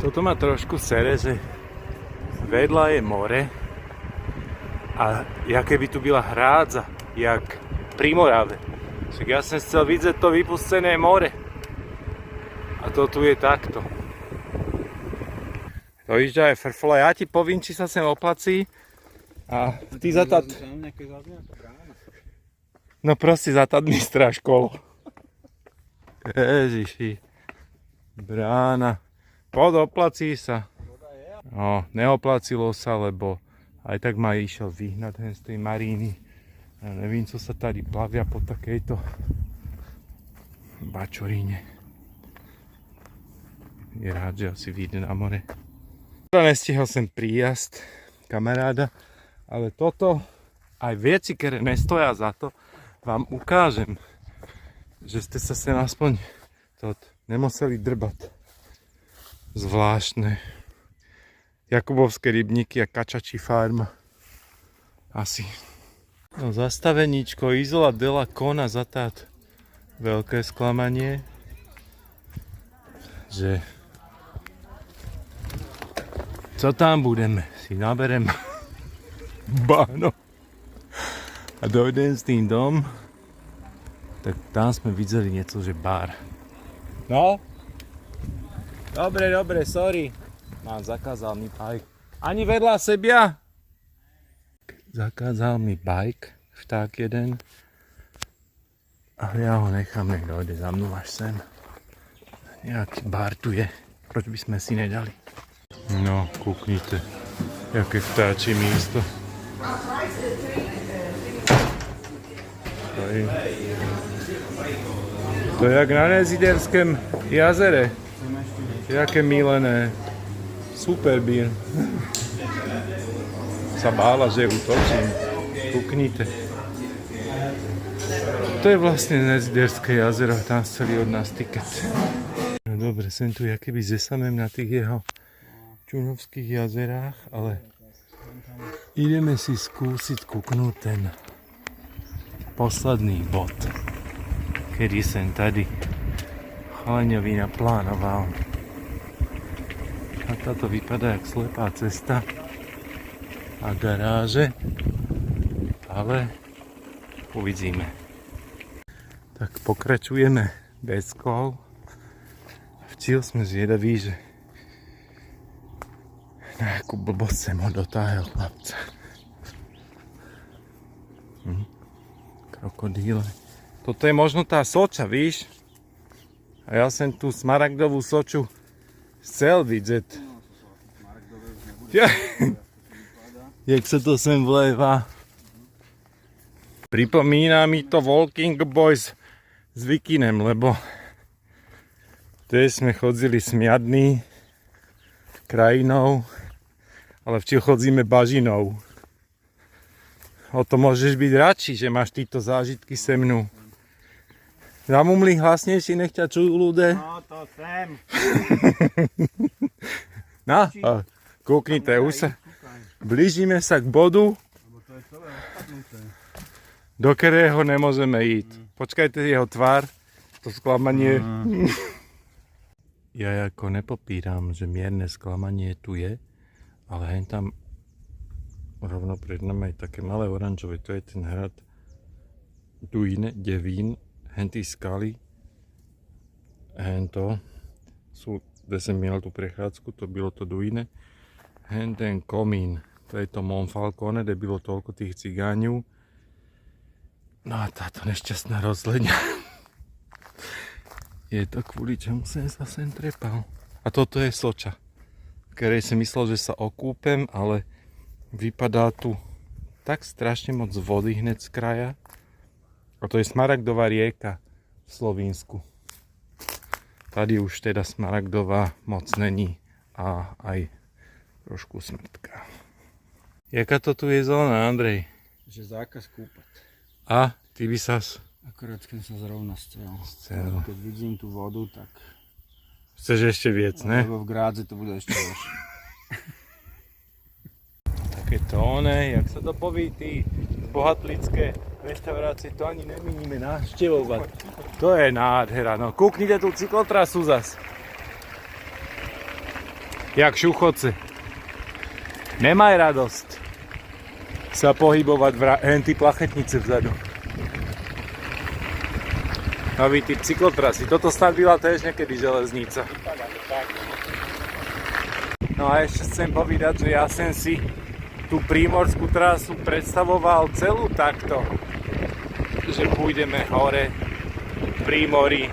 Toto ma trošku sere, že vedľa je more a jaké by tu byla hrádza, jak pri Morave. Však ja som chcel vidieť to vypustené more. A to tu je takto. To vyžďa je frfole. Ja ti povím, či sa sem oplací. A ty zatad... No proste zatad mi stráž kolo. Ježiši. Brána. Podoplací sa. No, neoplacilo sa, lebo aj tak ma išiel vyhnať hen z tej maríny. Ja nevím, co sa tady plavia po takejto bačoríne. Je rád, že asi vyjde na more. Nestihol sem príjazd kamaráda, ale toto, aj veci, ktoré nestoja za to, vám ukážem, že ste sa sem aspoň nemuseli drbať. Zvláštne. Jakubovské rybníky a kačačí farma. Asi. No, zastaveníčko Isola della Cona zatát. Veľké sklamanie. Že co tam budeme? Si naberem báno a dojdem s tým dom. Tak tam sme videli niečo, že bar. No? Dobre, sorry. Mám zakázal mi bike. Ani vedľa sebia? Zakázal mi bike, vták jeden. Ale ja ho nechám, nech dojde za mnou až sem. Nejaký bar tu je. Proč by sme si nedali? No, kúknite. Jaké vtáčie miesto. To je jak na Neziderském jazere. Jaké milené. Super bír. Sa bála, že útočím. Kúknite. To je vlastne Neziderské jazero. Tam chceli od nás tiket. No dobre, sem tu jakoby zesamem na tých jeho čunovských jazerách, ale ideme si skúsiť kúknúť ten posledný bod, kedy sem tady chalaňovi naplánoval. A táto vypadá jak slepá cesta a garáže, ale uvidíme. Tak pokračujeme bez kol. Včil sme zvedaví, že na jakú blbosť sem ho dotáhel chlapca. Krokodíle. Toto je možno tá Soča, víš? A ja som tú smaragdovú Soču chcel vidieť. Jak sa to sem vleva. Pripomína mi to Walking Boys s Vikinem, lebo tiež sme chodzili smiadný krajinou, ale včil chodzíme bažinou. O to môžeš byť radši, že máš títo zážitky se mnou. Zamumli hlasnejší, nech ťa čujú ľudia. No to sem. No, kúknite, už sa blížime sa k bodu, do ktorého nemôžeme ísť. Počkajte jeho tvár, to sklamanie. Ja ako nepopíram, že mierne sklamanie tu je, ale hen tam rovno pred nami je také malé oranžové, to je ten hrad Devín, hen tí skaly, hen to sú, kde som měl tú prechádzku, to bylo to Duine, hen ten komín, to je to Monfalcone, kde bylo toľko tých cigáňov. No a táto nešťastná rozhľadňa. Je to kvôli čomu som sa sem trepal. A toto je Soča, v ktorej som myslel, že sa okúpem, ale vypadá tu tak strašne moc vody hneď z kraja. A to je Smaragdová rieka v Slovínsku. Tady už teda Smaragdová moc není a aj trošku smrtka. Jaká to tu je zóna, Andrej? Že zákaz kúpať. A ty by sas... Akorát keď sa zrovna scel. Keď vidím tú vodu, tak... Chceš ešte viac, ne? Lebo v Grádze to bude ešte horšie. Také tóne, jak sa to poví, tí bohatlické reštaurácie, to ani nemínime navštevovať. To je nádhera, no kúknite tú cyklotrasu zas. Jak šuchoce. Nemaj radosť sa pohybovať v henty plachetnice vzadu. Nový typ cyklotrasy. Toto snad byla též niekedy železnica. No a ešte chcem povedať, že ja som si tú prímorskú trasu predstavoval celú takto. Že pôjdeme hore pri mori.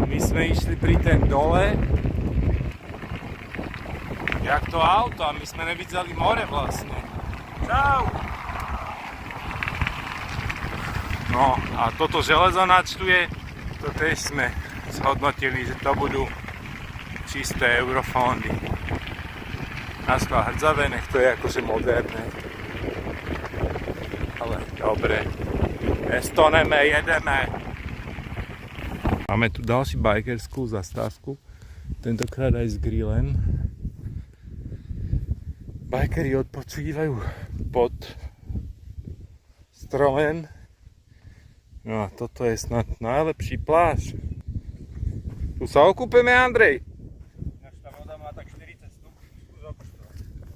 My sme išli pri ten dole. Jak to auto a my sme nevideli more vlastne. Čau! No a toto železo načtuje, to tiež sme zhodnotili, že to budú čisté eurofondy. Naskôr hrdzavé, nech to je akože moderné. Ale dobre, nestoneme, jedeme. Máme tu ďalší bikerskú zastávku, tentokrát aj s grillem. Bikeri odpočívajú pod stromem. No a toto je snad najlepší pláž. Tu sa okúpeme, Andrej. Tá voda má tak 40 stupňov.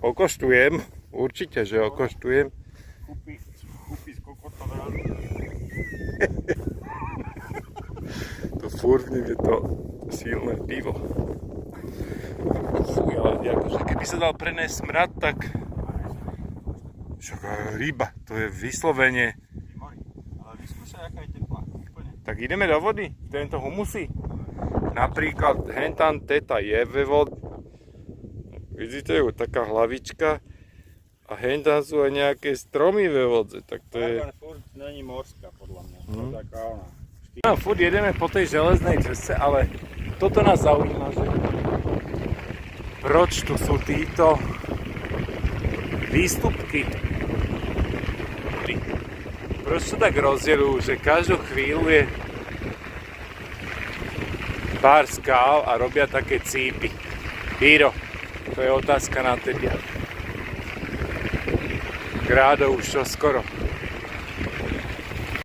Okoštujem, určite, že okoštujem. Kúpi z kokotové rázy. To furvne je to silné pivo. Fuj, ale akože keby sa dal preniesť smrad, tak však ryba, to je vyslovene. Ale vyskúšaj, aká je teplá. Tak ideme do vody, tento humusy. Napríklad hentan teta je ve vode. Vidíte ju, taká hlavička. A hentan sú aj nejaké stromy ve vodze, tak to je... Furt není morská, podľa mňa. To je taká ona. No, furt jedeme po tej železnej ceste, ale toto nás zaujíma, že proč tu sú títo výstupky? Proč to tak rozdielujú, že každú chvíľu je pár skál a robia také cípy? Hiro, to je otázka na tebia. Grádo už čo skoro.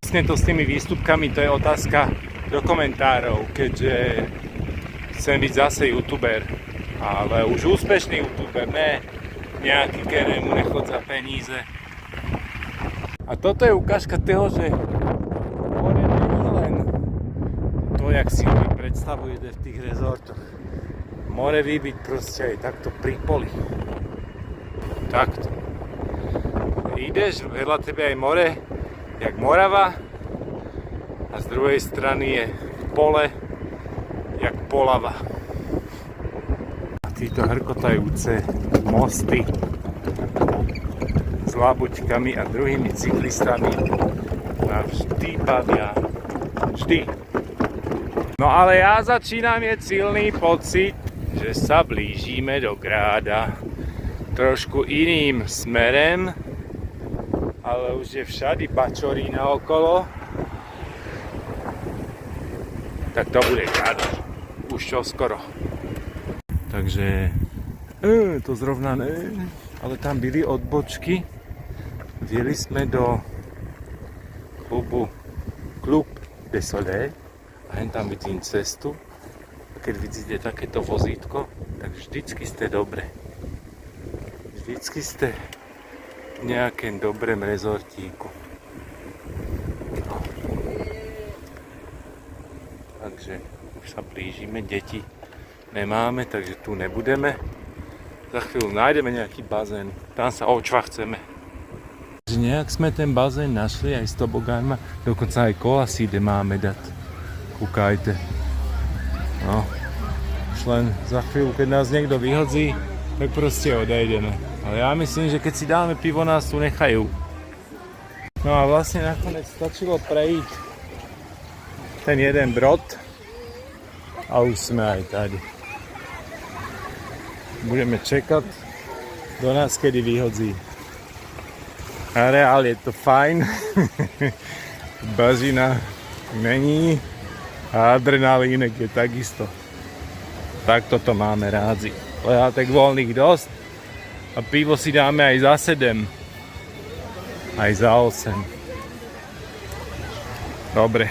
Vlastne to s tými výstupkami, to je otázka do komentárov, keďže chcem byť zase youtuber, ale už úspešný youtuber, ne nejaký, ktorému nechod za peníze. A toto je ukážka toho, že more není len to, jak si vy predstavujete v tých rezortoch. More vie byť proste aj takto pri poli. Takto. Ideš, vedľa tebe aj more, jak Morava, a z druhej strany je pole, jak Polava. A títo hrkotajúce mosty s labuťkami a druhými cyklistami navždy bavia. Vždy. No ale ja začínam mať silný pocit, že sa blížime do Gráda. Trošku iným smerem, ale už je všade bačorína okolo. Tak to bude Grád. Už čo skoro. Takže to zrovna ne, ale tam byli odbočky. Vjeli sme do klubu Club de Soleil a hen tam vidím cestu. Keď vidíte takéto vozítko, tak vždycky ste dobre. Vždycky ste v nejakém dobrém rezortíku. No. Takže už sa blížime, deti nemáme, takže tu nebudeme. Za chvíľu nájdeme nejaký bazén, tam sa očvachceme. Nejak sme ten bazén našli aj s tobogánma, dokonca aj kolasíde máme dať. Kúkajte. No, už len za chvíľu, keď nás niekto vyhodzí, tak proste odejdeme. Ale ja myslím, že keď si dáme pivo, nás tu nechajú. No a vlastne nakoniec stačilo prejsť ten jeden brod a už sme aj tady. Budeme čekať do nás, kedy vyhodzí. A reál je to fajn. Bažina není a adrenalínek je takisto. Tak toto máme rádi. Lehátek voľných dosť a pivo si dáme aj za 7. Aj za 8. Dobre.